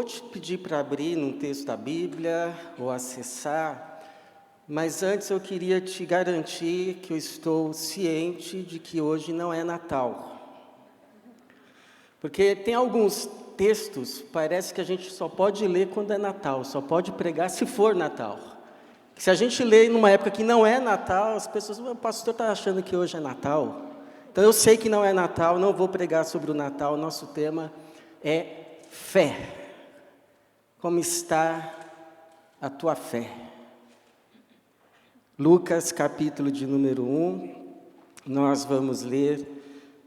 te pedir para abrir num texto da Bíblia ou acessar, mas antes eu queria te garantir que eu estou ciente de que hoje não é Natal. Porque tem alguns textos, parece que a gente só pode ler quando é Natal, só pode pregar se for Natal. Se a gente lê numa época que não é Natal, as pessoas, o pastor está achando que hoje é Natal. Então eu sei que não é Natal, não vou pregar sobre o Natal, nosso tema é fé. Como está a tua fé? Lucas, capítulo de número 1, nós vamos ler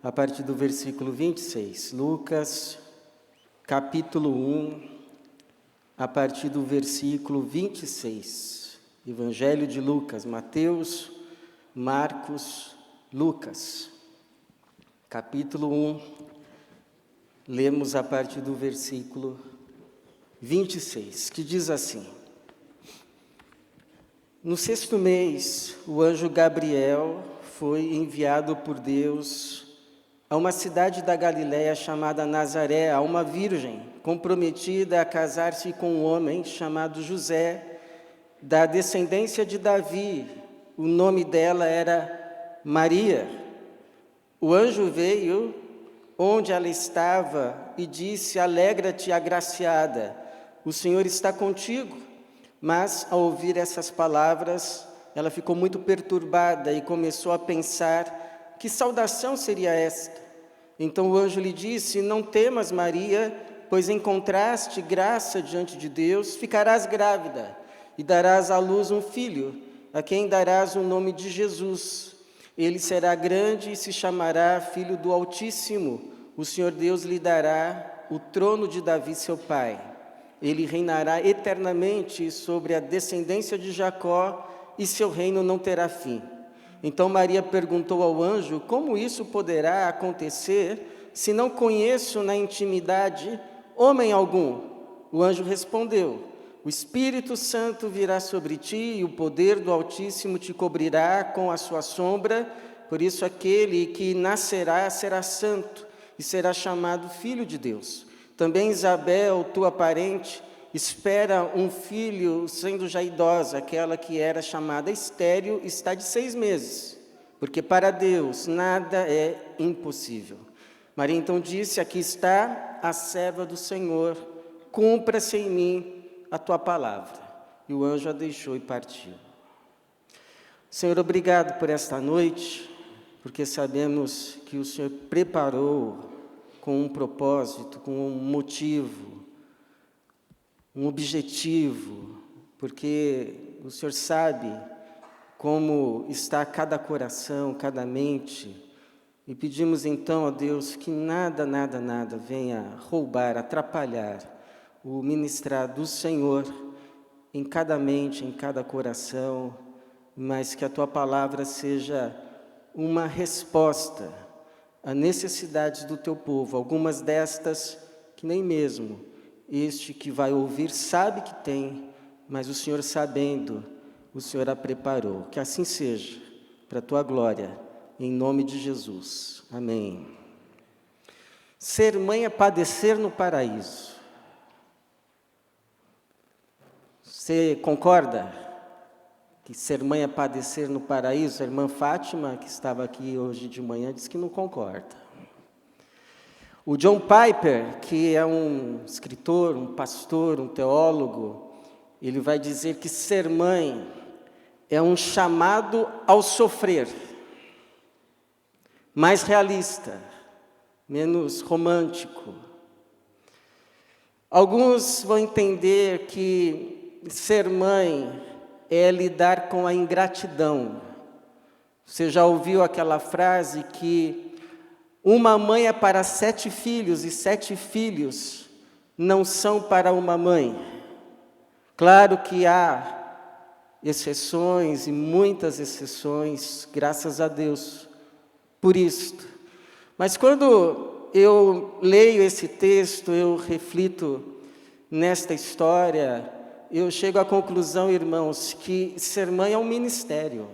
a partir do versículo 26. Lucas, capítulo 1, a partir do versículo 26. Evangelho de Lucas, Mateus, Marcos, Lucas. Capítulo 1, lemos a partir do versículo 26, que diz assim: No 6º mês, o anjo Gabriel foi enviado por Deus a uma cidade da Galiléia chamada Nazaré, a uma virgem comprometida a casar-se com um homem chamado José, da descendência de Davi. O nome dela era Maria. O anjo veio onde ela estava e disse: Alegra-te, agraciada, o Senhor está contigo. Mas, ao ouvir essas palavras, ela ficou muito perturbada e começou a pensar: que saudação seria esta? Então o anjo lhe disse: Não temas, Maria, pois encontraste graça diante de Deus, ficarás grávida e darás à luz um filho, a quem darás o nome de Jesus. Ele será grande e se chamará Filho do Altíssimo. O Senhor Deus lhe dará o trono de Davi, seu pai. Ele reinará eternamente sobre a descendência de Jacó, e seu reino não terá fim. Então Maria perguntou ao anjo: Como isso poderá acontecer, se não conheço na intimidade homem algum? O anjo respondeu: O Espírito Santo virá sobre ti, e o poder do Altíssimo te cobrirá com a sua sombra. Por isso aquele que nascerá será santo, e será chamado Filho de Deus. Também Isabel, tua parente, espera um filho, sendo já idosa. Aquela que era chamada estéril está de 6 meses, porque para Deus nada é impossível. Maria então disse: Aqui está a serva do Senhor, cumpra-se em mim a tua palavra. E o anjo a deixou e partiu. Senhor, obrigado por esta noite, porque sabemos que o Senhor preparou com um propósito, com um motivo, um objetivo, porque o Senhor sabe como está cada coração, cada mente, e pedimos então a Deus que nada venha roubar, atrapalhar o ministrar do Senhor em cada mente, em cada coração, mas que a Tua palavra seja uma resposta a necessidades do teu povo, algumas destas que nem mesmo este que vai ouvir sabe que tem, mas o Senhor sabendo, o Senhor a preparou. Que assim seja, para a tua glória, em nome de Jesus. Amém. Ser mãe é padecer no paraíso. Você concorda que ser mãe é padecer no paraíso? A irmã Fátima, que estava aqui hoje de manhã, disse que não concorda. O John Piper, que é um escritor, um pastor, um teólogo, ele vai dizer que ser mãe é um chamado ao sofrer, mais realista, menos romântico. Alguns vão entender que ser mãe é lidar com a ingratidão. Você já ouviu aquela frase que uma mãe é para 7 filhos e 7 filhos não são para uma mãe? Claro que há exceções e muitas exceções, graças a Deus por isto. Mas quando eu leio esse texto, eu reflito nesta história, eu chego à conclusão, irmãos, que ser mãe é um ministério,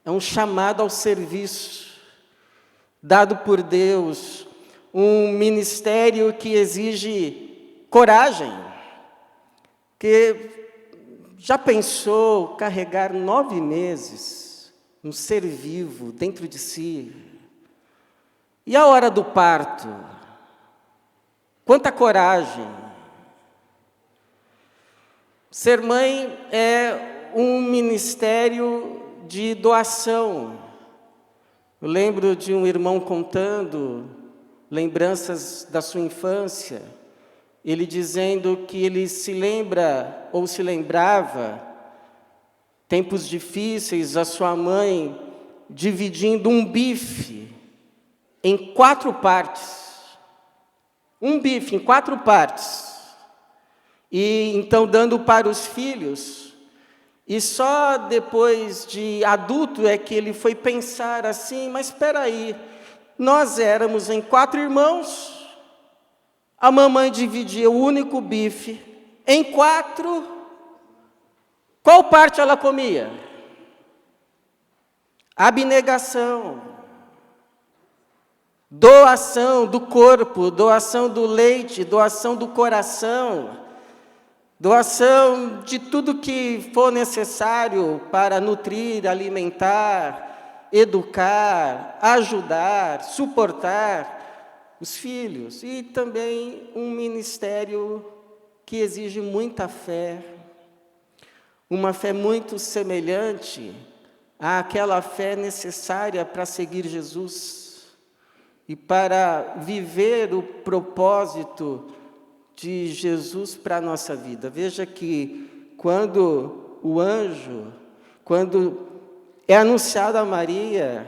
é um chamado ao serviço, dado por Deus, um ministério que exige coragem, que já pensou carregar 9 meses um ser vivo dentro de si? E a hora do parto? Quanta coragem! Ser mãe é um ministério de doação. Eu lembro de um irmão contando lembranças da sua infância, ele dizendo que ele se lembra, ou se lembrava, tempos difíceis, a sua mãe dividindo um bife em 4 partes. Um bife em 4 partes. E então dando para os filhos. E só depois de adulto é que ele foi pensar assim, mas espera aí, nós éramos em 4 irmãos, a mamãe dividia o único bife em 4, qual parte ela comia? Abnegação, doação do corpo, doação do leite, doação do coração, doação de tudo que for necessário para nutrir, alimentar, educar, ajudar, suportar os filhos. E também um ministério que exige muita fé, uma fé muito semelhante àquela fé necessária para seguir Jesus e para viver o propósito de Jesus para a nossa vida. Veja que quando é anunciado a Maria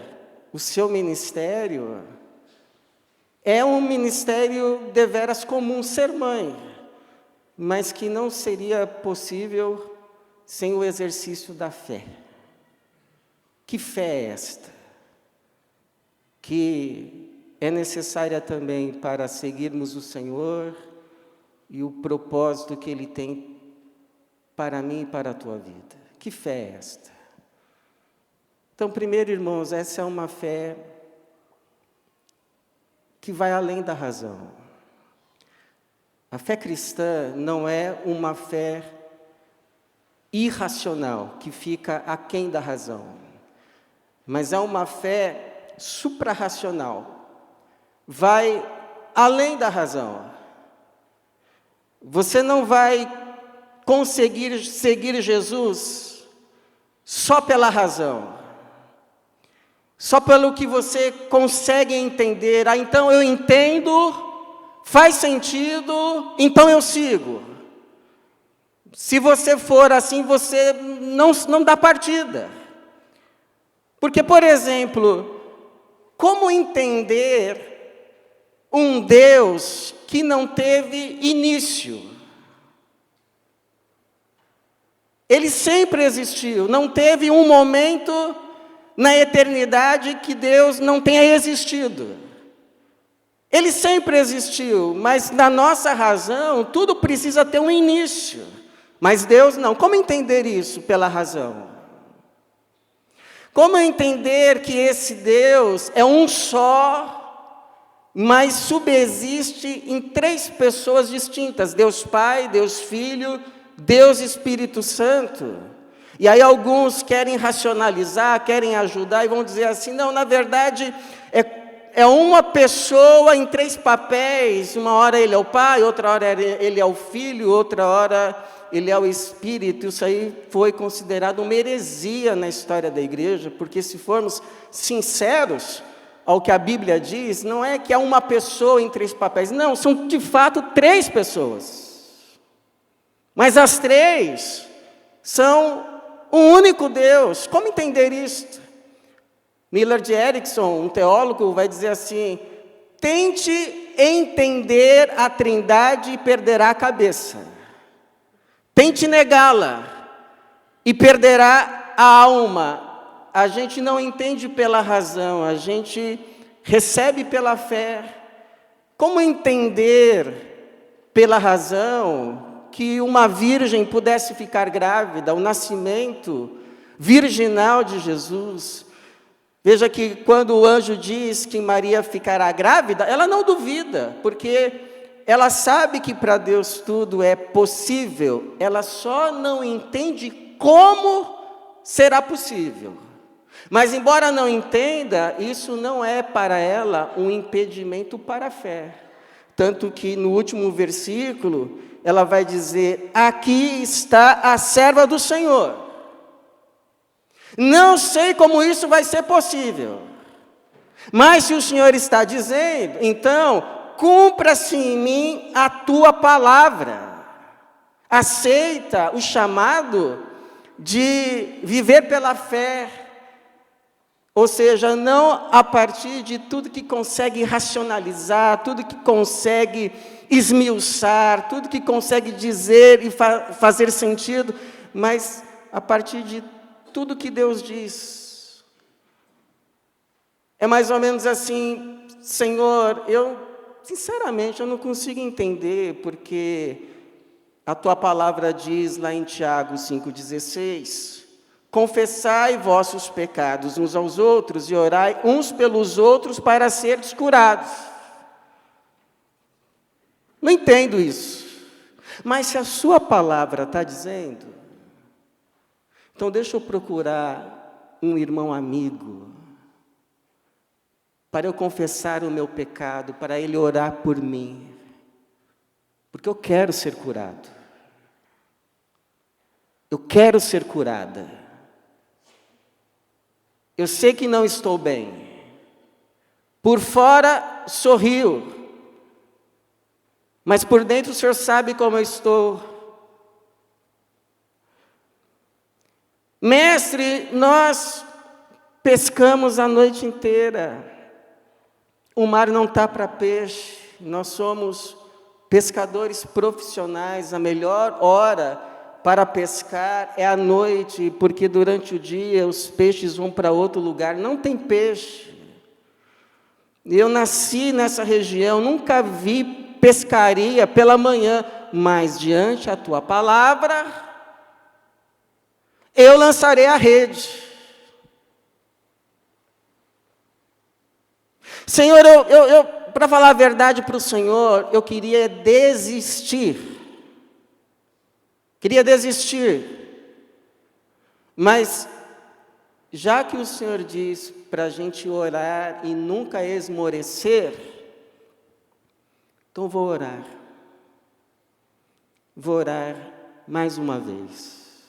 o seu ministério, é um ministério deveras comum, ser mãe, mas que não seria possível sem o exercício da fé. Que fé é esta? Que é necessária também para seguirmos o Senhor e o propósito que Ele tem para mim e para a tua vida. Que fé é esta? Então, primeiro, irmãos, essa é uma fé que vai além da razão. A fé cristã não é uma fé irracional, que fica aquém da razão, mas é uma fé suprarracional, vai além da razão. Você não vai conseguir seguir Jesus só pela razão, só pelo que você consegue entender. Ah, então eu entendo, faz sentido, então eu sigo. Se você for assim, você não dá partida. Porque, por exemplo, como entender um Deus que não teve início? Ele sempre existiu, não teve um momento na eternidade que Deus não tenha existido. Ele sempre existiu, mas na nossa razão, tudo precisa ter um início. Mas Deus não. Como entender isso pela razão? Como entender que esse Deus é um só, mas subsiste em 3 pessoas distintas? Deus Pai, Deus Filho, Deus Espírito Santo. E aí alguns querem racionalizar, querem ajudar e vão dizer assim, não, na verdade é uma pessoa em 3 papéis, uma hora ele é o Pai, outra hora ele é o Filho, outra hora ele é o Espírito. Isso aí foi considerado uma heresia na história da igreja, porque se formos sinceros ao que a Bíblia diz, não é que é uma pessoa em 3 papéis, não, são de fato 3 pessoas. Mas as 3 são um único Deus. Como entender isto? Millard Erickson, um teólogo, vai dizer assim, tente entender a Trindade e perderá a cabeça. Tente negá-la e perderá a alma. A gente não entende pela razão, a gente recebe pela fé. Como entender pela razão que uma virgem pudesse ficar grávida, o nascimento virginal de Jesus? Veja que quando o anjo diz que Maria ficará grávida, ela não duvida, porque ela sabe que para Deus tudo é possível, ela só não entende como será possível. Mas, embora não entenda, isso não é para ela um impedimento para a fé. Tanto que no último versículo, ela vai dizer: aqui está a serva do Senhor. Não sei como isso vai ser possível, mas se o Senhor está dizendo, então, cumpra-se em mim a tua palavra. Aceita o chamado de viver pela fé, ou seja, não a partir de tudo que consegue racionalizar, tudo que consegue esmiuçar, tudo que consegue dizer e fazer sentido, mas a partir de tudo que Deus diz. É mais ou menos assim: Senhor, sinceramente, eu não consigo entender, porque a tua palavra diz lá em Tiago 5,16, confessai vossos pecados uns aos outros e orai uns pelos outros para seres curados. Não entendo isso, mas se a sua palavra está dizendo, então deixa eu procurar um irmão amigo, para eu confessar o meu pecado, para ele orar por mim, porque eu quero ser curado. Eu quero ser curada. Eu sei que não estou bem. Por fora, sorrio. Mas por dentro o Senhor sabe como eu estou. Mestre, nós pescamos a noite inteira. O mar não está para peixe. Nós somos pescadores profissionais. A melhor hora para pescar é à noite, porque durante o dia os peixes vão para outro lugar, não tem peixe. Eu nasci nessa região, nunca vi pescaria pela manhã, mas diante a tua palavra, eu lançarei a rede. Senhor, para falar a verdade para o Senhor, eu queria desistir. Queria desistir, mas já que o Senhor diz para a gente orar e nunca esmorecer, então vou orar mais uma vez.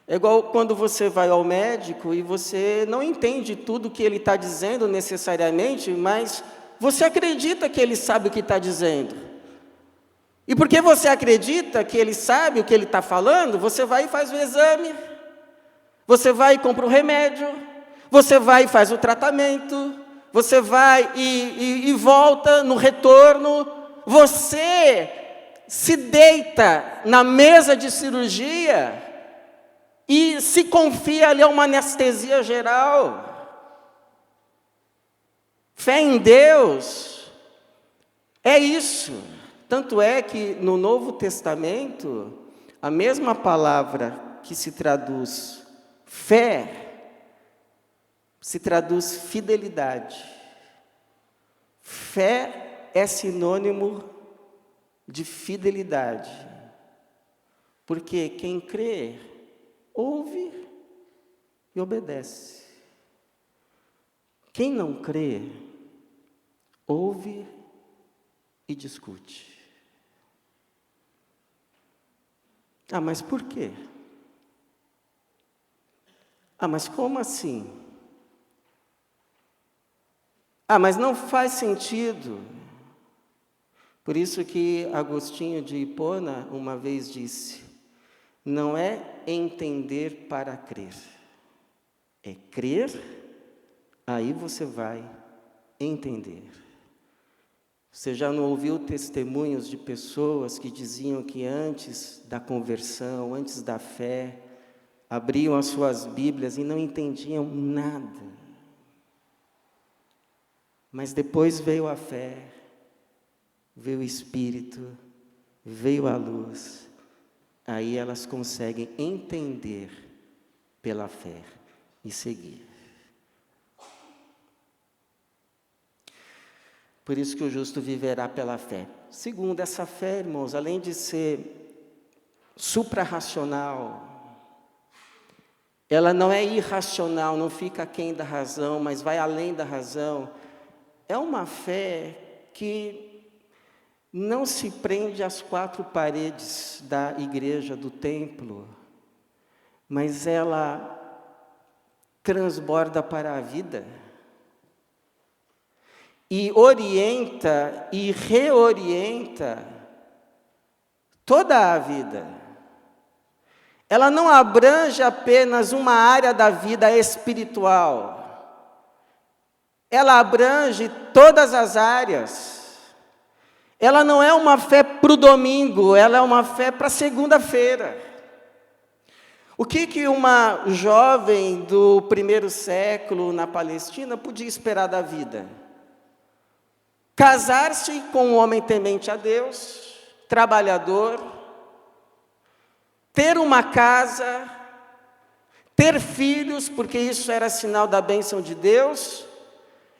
É igual quando você vai ao médico e você não entende tudo que ele está dizendo necessariamente, mas você acredita que ele sabe o que está dizendo. E porque você acredita que ele sabe o que ele está falando, você vai e faz o exame, você vai e compra o remédio, você vai e faz o tratamento, você vai e volta no retorno, você se deita na mesa de cirurgia e se confia ali a uma anestesia geral. Fé em Deus é isso. Tanto é que no Novo Testamento, a mesma palavra que se traduz fé, se traduz fidelidade. Fé é sinônimo de fidelidade. Porque quem crê, ouve e obedece. Quem não crê, ouve e discute. Ah, mas por quê? Ah, mas como assim? Ah, mas não faz sentido. Por isso que Agostinho de Hipona uma vez disse: não é entender para crer, é crer, aí você vai entender. Você já não ouviu testemunhos de pessoas que diziam que antes da conversão, antes da fé, abriam as suas Bíblias e não entendiam nada. Mas depois veio a fé, veio o Espírito, veio a luz. Aí elas conseguem entender pela fé e seguir. Por isso que o justo viverá pela fé. Segundo, essa fé, irmãos, além de ser suprarracional, ela não é irracional, não fica aquém da razão, mas vai além da razão. É uma fé que não se prende às quatro paredes da igreja, do templo, mas ela transborda para a vida e orienta e reorienta toda a vida. Ela não abrange apenas uma área da vida espiritual, ela abrange todas as áreas. Ela não é uma fé para o domingo, ela é uma fé para segunda-feira. O que uma jovem do primeiro século na Palestina podia esperar da vida? Casar-se com um homem temente a Deus, trabalhador, ter uma casa, ter filhos, porque isso era sinal da bênção de Deus,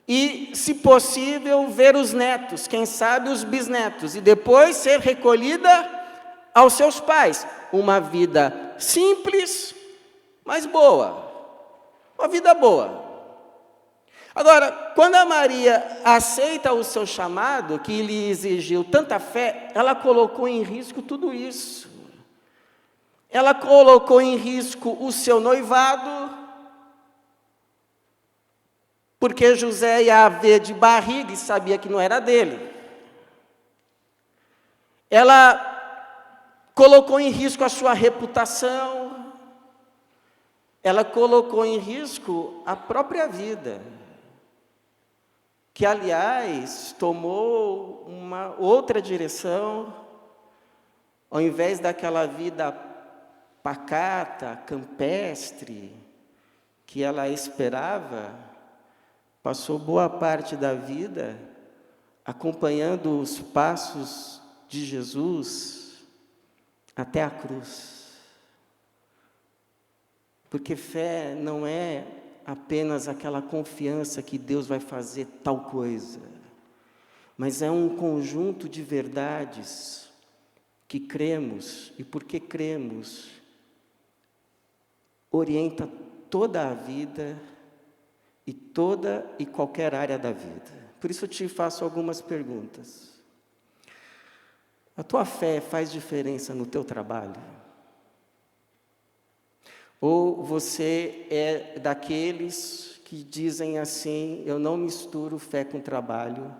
e, se possível, ver os netos, quem sabe os bisnetos, e depois ser recolhida aos seus pais. Uma vida simples, mas boa. Uma vida boa. Agora, quando a Maria aceita o seu chamado, que lhe exigiu tanta fé, ela colocou em risco tudo isso. Ela colocou em risco o seu noivado, porque José ia ver de barriga e sabia que não era dele. Ela colocou em risco a sua reputação, ela colocou em risco a própria vida, que, aliás, tomou uma outra direção, ao invés daquela vida pacata, campestre, que ela esperava, passou boa parte da vida acompanhando os passos de Jesus até a cruz. Porque fé não é apenas aquela confiança que Deus vai fazer tal coisa, mas é um conjunto de verdades que cremos, e porque cremos, orienta toda a vida e toda e qualquer área da vida. Por isso eu te faço algumas perguntas. A tua fé faz diferença no teu trabalho? Ou você é daqueles que dizem assim: eu não misturo fé com trabalho,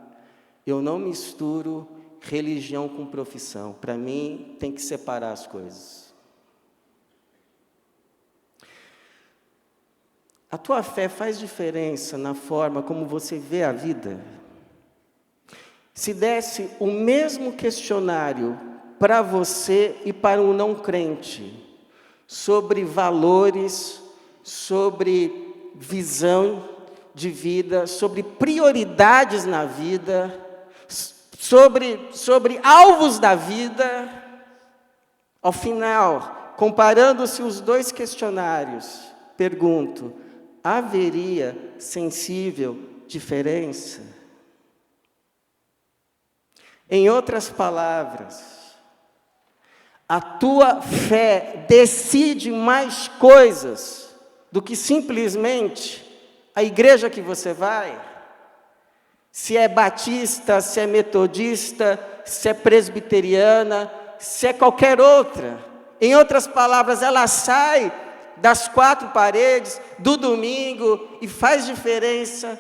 eu não misturo religião com profissão, para mim tem que separar as coisas. A tua fé faz diferença na forma como você vê a vida? Se desse o mesmo questionário para você e para um não crente, sobre valores, sobre visão de vida, sobre prioridades na vida, sobre alvos da vida, ao final, comparando-se os dois questionários, pergunto: haveria sensível diferença? Em outras palavras, a tua fé decide mais coisas do que simplesmente a igreja que você vai? Se é batista, se é metodista, se é presbiteriana, se é qualquer outra. Em outras palavras, ela sai das quatro paredes do domingo e faz diferença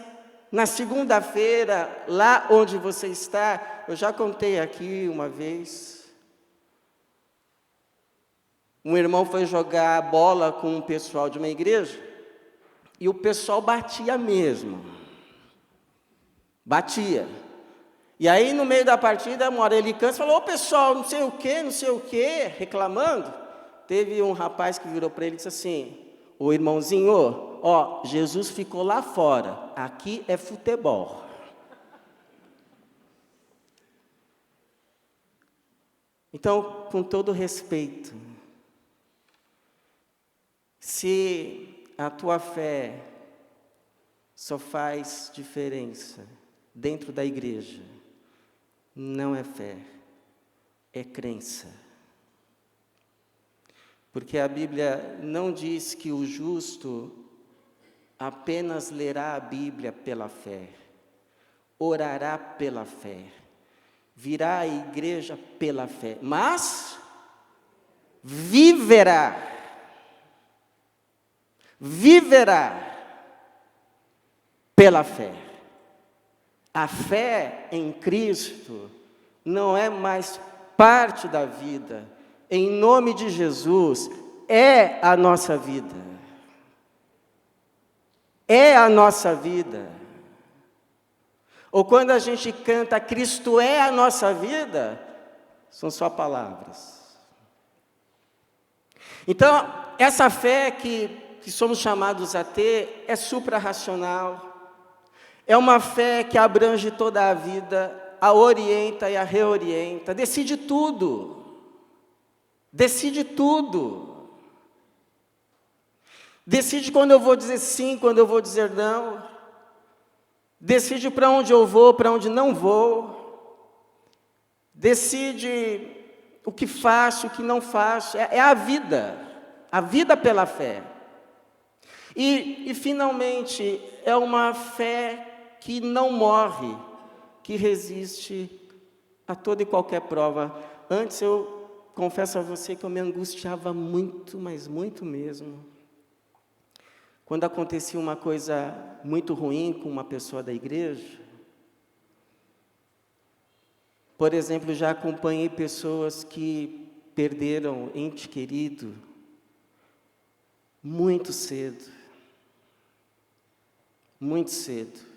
na segunda-feira, lá onde você está. Eu já contei aqui uma vez. Um irmão foi jogar bola com um pessoal de uma igreja e o pessoal batia mesmo. Batia. E aí, no meio da partida, uma hora ele cansa e falou: ô pessoal, não sei o quê, reclamando. Teve um rapaz que virou para ele e disse assim: ô irmãozinho, ó, Jesus ficou lá fora, aqui é futebol. Então, com todo respeito, se a tua fé só faz diferença dentro da igreja não é fé, é crença. Porque a Bíblia não diz que o justo apenas lerá a Bíblia pela fé, orará pela fé, virá à igreja pela fé, mas viverá pela fé. A fé em Cristo não é mais parte da vida. Em nome de Jesus, é a nossa vida. É a nossa vida. Ou quando a gente canta Cristo é a nossa vida, são só palavras. Então, essa fé que somos chamados a ter é suprarracional. É uma fé que abrange toda a vida, a orienta e a reorienta, decide tudo. Decide tudo. Decide quando eu vou dizer sim, quando eu vou dizer não. Decide para onde eu vou, para onde não vou. Decide o que faço, o que não faço. É a vida pela fé. E finalmente, é uma fé que não morre, que resiste a toda e qualquer prova. Antes eu confesso a você que eu me angustiava muito, mas muito mesmo, quando acontecia uma coisa muito ruim com uma pessoa da igreja. Por exemplo, já acompanhei pessoas que perderam ente querido muito cedo. Muito cedo.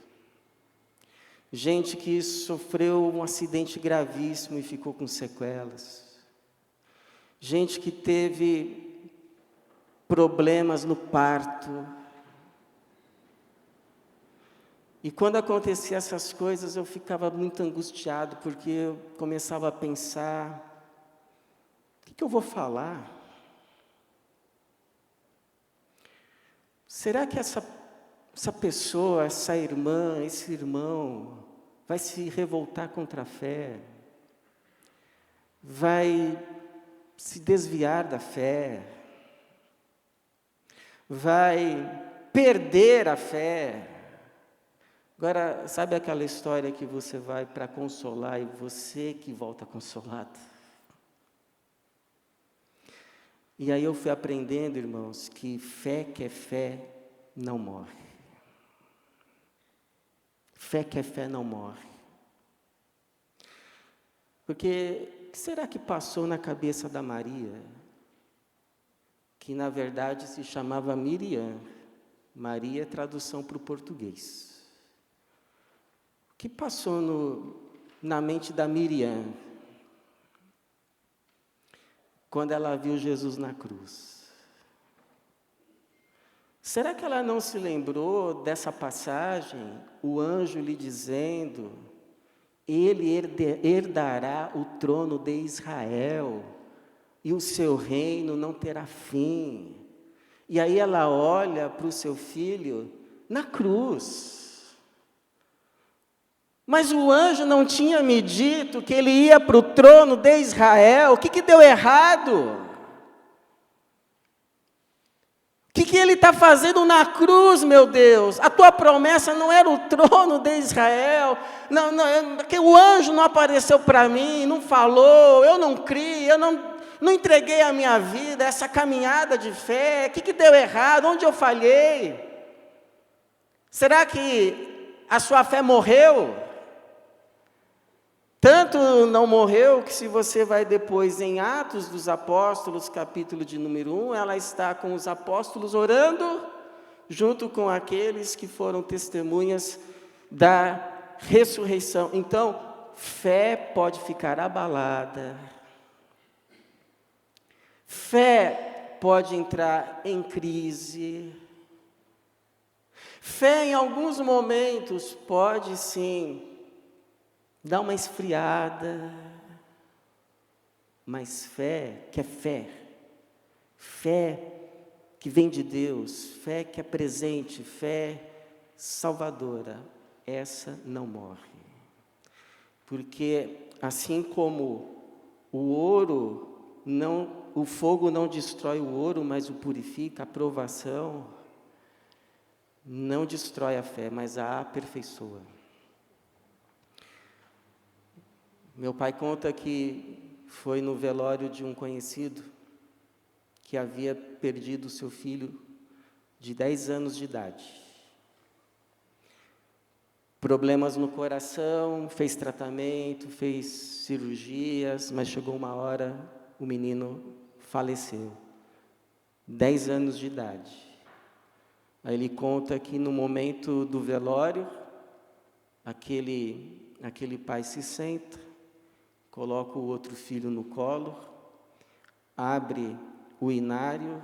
Gente que sofreu um acidente gravíssimo e ficou com sequelas. Gente que teve problemas no parto. E quando acontecia essas coisas, eu ficava muito angustiado, porque eu começava a pensar, o que eu vou falar? Será que essa pessoa, essa irmã, esse irmão, vai se revoltar contra a fé? Vai se desviar da fé? Vai perder a fé? Agora, sabe aquela história que você vai para consolar e você que volta consolado? E aí eu fui aprendendo, irmãos, que fé que é fé não morre. Fé que é fé não morre. Porque o que será que passou na cabeça da Maria? Que na verdade se chamava Miriam. Maria é tradução para o português. O que passou na mente da Miriam quando ela viu Jesus na cruz? Será que ela não se lembrou dessa passagem, o anjo lhe dizendo, ele herdará o trono de Israel, e o seu reino não terá fim. E aí ela olha para o seu filho na cruz. Mas o anjo não tinha me dito que ele ia para o trono de Israel. O que deu errado? O que ele está fazendo na cruz, meu Deus? A tua promessa não era o trono de Israel. Não, porque o anjo não apareceu para mim, não falou, eu não criei, eu não entreguei a minha vida, essa caminhada de fé. O que deu errado? Onde eu falhei? Será que a sua fé morreu? Tanto não morreu que se você vai depois em Atos dos Apóstolos, capítulo de número 1, ela está com os apóstolos orando, junto com aqueles que foram testemunhas da ressurreição. Então, fé pode ficar abalada, fé pode entrar em crise, fé em alguns momentos pode sim dá uma esfriada, mas fé que é fé, fé que vem de Deus, fé que é presente, fé salvadora, essa não morre. Porque assim como o ouro, o fogo não destrói o ouro, mas o purifica, a provação não destrói a fé, mas a aperfeiçoa. Meu pai conta que foi no velório de um conhecido que havia perdido seu filho de 10 anos de idade. Problemas no coração, fez tratamento, fez cirurgias, mas chegou uma hora, o menino faleceu. 10 anos de idade. Aí ele conta que no momento do velório, aquele pai se senta, coloca o outro filho no colo, abre o inário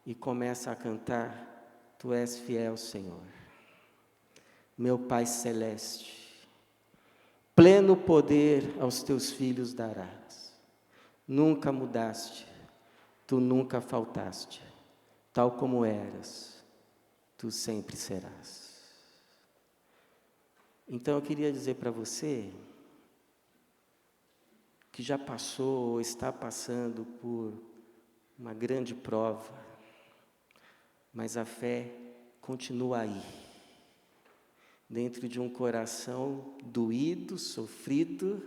e começa a cantar: Tu és fiel, Senhor. Meu Pai celeste, pleno poder aos teus filhos darás. Nunca mudaste, tu nunca faltaste, tal como eras, tu sempre serás. Então eu queria dizer para você que já passou ou está passando por uma grande prova, mas a fé continua aí, dentro de um coração doído, sofrido,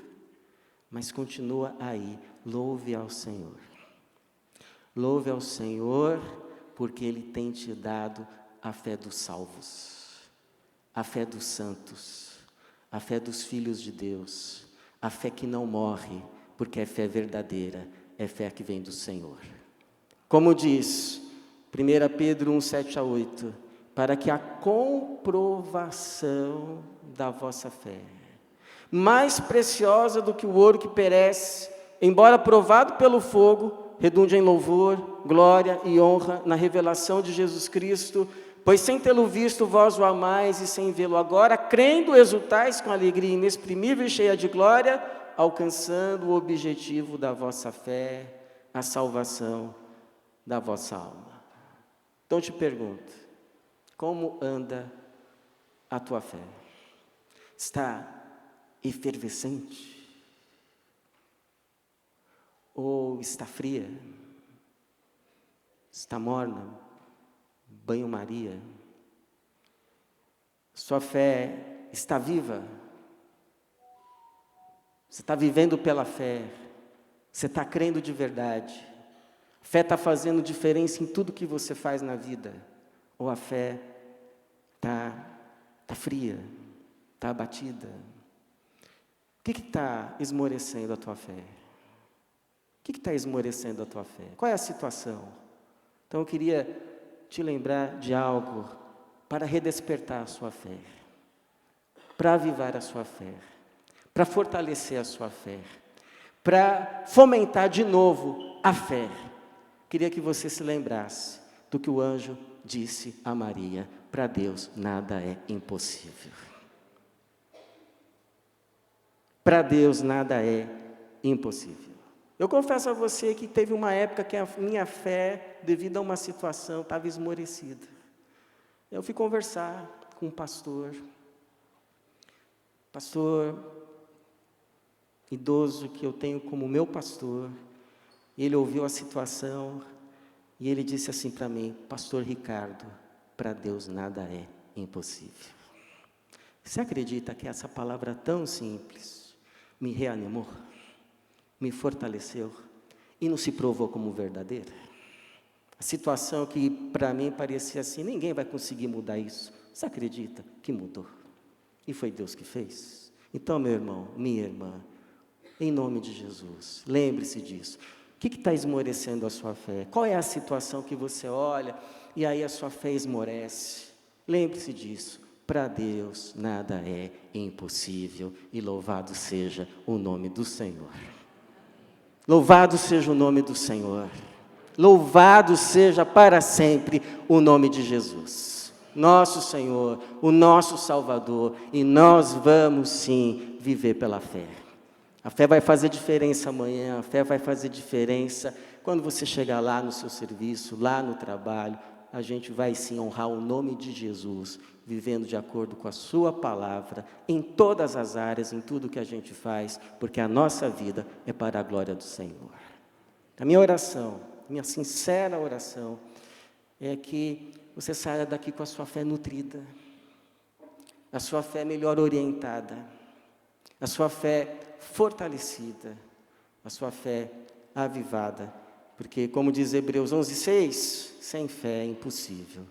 mas continua aí. Louve ao Senhor. Louve ao Senhor, porque Ele tem te dado a fé dos salvos, a fé dos santos, a fé dos filhos de Deus, a fé que não morre, porque é fé verdadeira, é fé que vem do Senhor. Como diz 1 Pedro 1, 7-8, para que a comprovação da vossa fé, mais preciosa do que o ouro que perece, embora provado pelo fogo, redunde em louvor, glória e honra na revelação de Jesus Cristo, pois sem tê-lo visto vós o amais, e sem vê-lo agora, crendo exultais com alegria inexprimível e cheia de glória, alcançando o objetivo da vossa fé, a salvação da vossa alma. Então te pergunto, como anda a tua fé? Está efervescente? Ou está fria? Está morna? Banho-maria? Sua fé está viva? Você está vivendo pela fé? Você está crendo de verdade? A fé está fazendo diferença em tudo que você faz na vida? Ou a fé está fria, está abatida? O que está esmorecendo a tua fé? O que está esmorecendo a tua fé? Qual é a situação? Então eu queria te lembrar de algo para redespertar a sua fé, para avivar a sua fé, para fortalecer a sua fé, para fomentar de novo a fé. Queria que você se lembrasse do que o anjo disse a Maria: para Deus nada é impossível. Para Deus nada é impossível. Eu confesso a você que teve uma época que a minha fé, devido a uma situação, estava esmorecida. Eu fui conversar com um pastor idoso que eu tenho como meu pastor. Ele ouviu a situação e ele disse assim para mim: Pastor Ricardo, para Deus nada é impossível. Você acredita que essa palavra tão simples me reanimou, me fortaleceu e não se provou como verdadeira? A situação que para mim parecia assim, ninguém vai conseguir mudar isso. Você acredita que mudou? E foi Deus que fez? Então, meu irmão, minha irmã, em nome de Jesus, lembre-se disso. O que está esmorecendo a sua fé? Qual é a situação que você olha e aí a sua fé esmorece? Lembre-se disso. Para Deus nada é impossível, e louvado seja o nome do Senhor. Louvado seja o nome do Senhor. Louvado seja para sempre o nome de Jesus, nosso Senhor, o nosso Salvador, e nós vamos sim viver pela fé. A fé vai fazer diferença amanhã, a fé vai fazer diferença quando você chegar lá no seu serviço, lá no trabalho, a gente vai sim honrar o nome de Jesus, vivendo de acordo com a sua palavra, em todas as áreas, em tudo que a gente faz, porque a nossa vida é para a glória do Senhor. A minha oração, minha sincera oração, é que você saia daqui com a sua fé nutrida, a sua fé melhor orientada, a sua fé fortalecida, a sua fé avivada, porque, como diz Hebreus 11:6, sem fé é impossível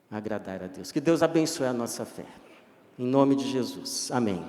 agradar a Deus. Que Deus abençoe a nossa fé. Em nome de Jesus. Amém.